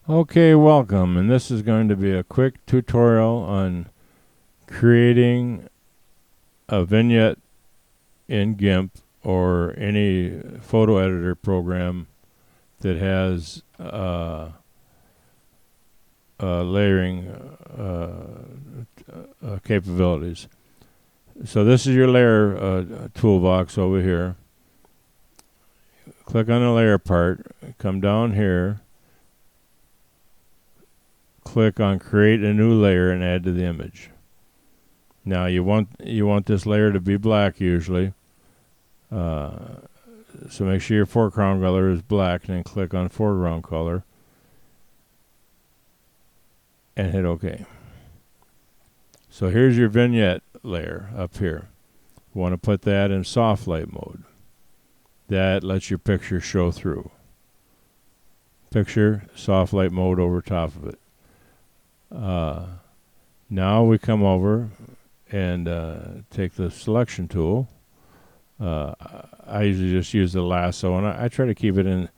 Okay, welcome, and this is going to be a quick tutorial on creating a vignette in GIMP or any photo editor program that has layering capabilities. So this is your layer toolbox over here. Click on the layer part, come down here, click on create a new layer and add to the image. Now you want this layer to be black usually, so make sure your foreground color is black, and then click on foreground color and hit OK. So here's your vignette layer up here. You want to put that in soft light mode. That lets your picture show through. Picture, soft light mode over top of it. Now we come over and take the selection tool. I usually just use the lasso, and I try to keep it in,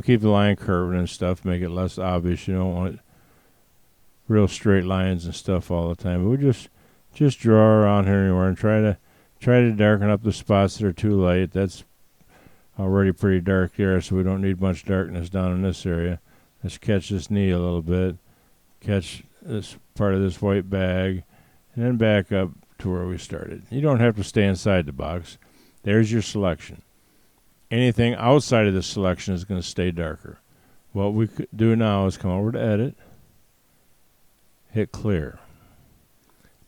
keep the line curved and stuff, make it less obvious. You don't want it real straight lines and stuff all the time. But we just draw around here anywhere and try to darken up the spots that are too light. That's already pretty dark there, so we don't need much darkness down in this area. Let's catch this knee a little bit, catch this part of this white bag, and then back up to where we started. You don't have to stay inside the box. There's your selection. Anything outside of this selection is going to stay darker. What we could do now is come over to Edit, hit Clear.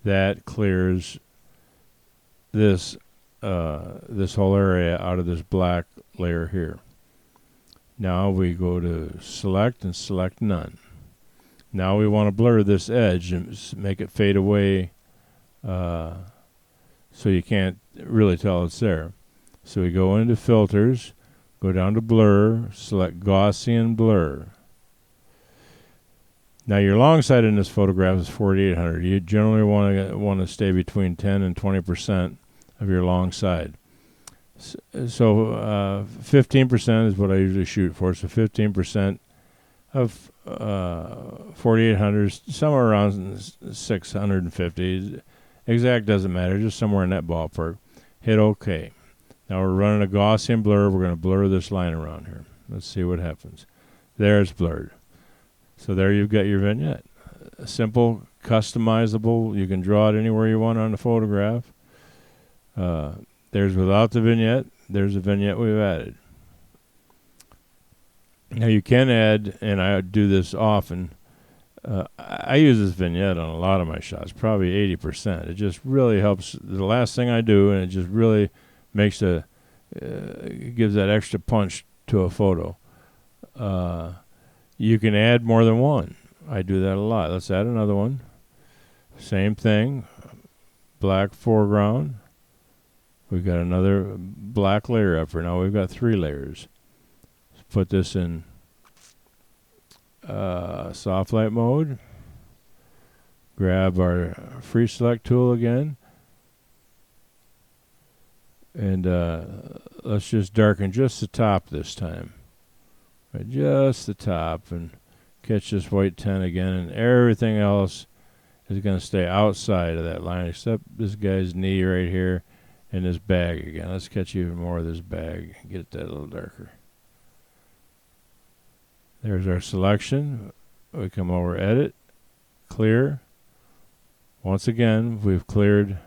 That clears this whole area out of this black layer here. Now we go to Select and select None. Now we want to blur this edge and make it fade away so you can't really tell it's there. So we go into Filters, go down to Blur, select Gaussian Blur. Now your long side in this photograph is 4800. You generally want to stay between 10 and 20% of your long side. So 15% is what I usually shoot for. So 15% of 4800 is somewhere around 650. Exact doesn't matter, just somewhere in that ballpark. Hit OK. Now we're running a Gaussian blur. We're going to blur this line around here. Let's see what happens. There it's blurred. So there you've got your vignette. Simple, customizable. You can draw it anywhere you want on the photograph. There's without the vignette. There's a vignette we've added. Now you can add, and I do this often, I use this vignette on a lot of my shots, probably 80%. It just really helps. The last thing I do, and it just really makes gives that extra punch to a photo. You can add more than one. I do that a lot. Let's add another one. Same thing, black foreground. We've got another black layer up here. Now we've got 3 layers. Let's put this in soft light mode. Grab our free select tool again. And let's just darken just the top this time. Right, just the top, and catch this white 10 again, and everything else is going to stay outside of that line except this guy's knee right here and this bag again. Let's catch even more of this bag and get that a little darker. There's our selection. We come over, Edit, Clear. Once again, we've cleared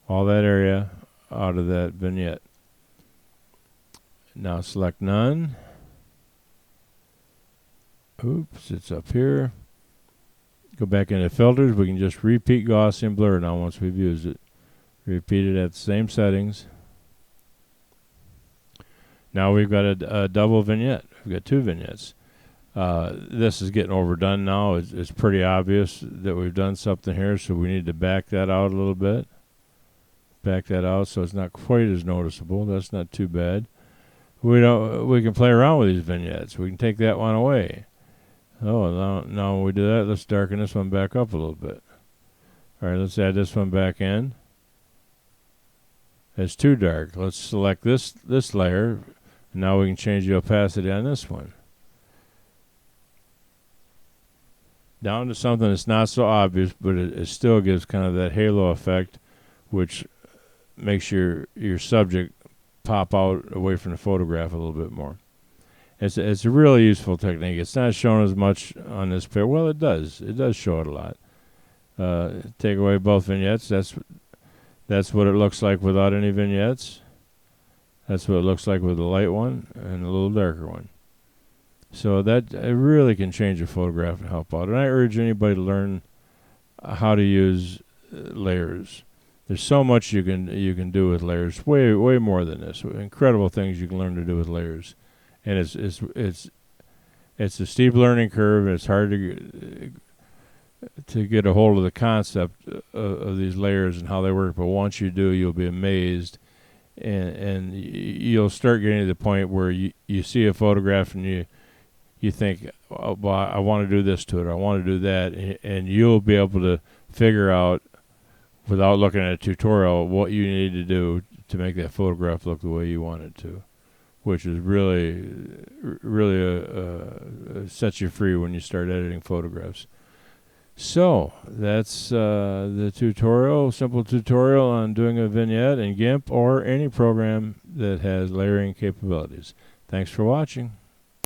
all that area out of that vignette. Now select None. Oops, it's up here. Go back into Filters. We can just repeat Gaussian blur now once we've used it. Repeat it at the same settings. Now we've got a double vignette. We've got 2 vignettes. This is getting overdone now. It's pretty obvious that we've done something here, so we need to back that out a little bit. Back that out so it's not quite as noticeable. That's not too bad. We can play around with these vignettes. We can take that one away. Oh, now when we do that, let's darken this one back up a little bit. All right, let's add this one back in. It's too dark. Let's select this layer. And now we can change the opacity on this one. down to something that's not so obvious, but it still gives kind of that halo effect, which makes your subject pop out away from the photograph a little bit more. It's a really useful technique. It's not shown as much on this pair. Well, it does. It does show it a lot. Take away both vignettes. That's what it looks like without any vignettes. That's what it looks like with the light one and a little darker one. So that it really can change a photograph and help out. And I urge anybody to learn how to use layers. There's so much you can do with layers. Way more than this. Incredible things you can learn to do with layers. And it's a steep learning curve. And it's hard to get a hold of the concept of these layers and how they work. But once you do, you'll be amazed. And you'll start getting to the point where you see a photograph and you think, oh, well, I want to do this to it, I want to do that, and you'll be able to figure out, without looking at a tutorial, what you need to do to make that photograph look the way you want it to, which is really sets you free when you start editing photographs. So that's the tutorial, simple tutorial on doing a vignette in GIMP or any program that has layering capabilities. Thanks for watching.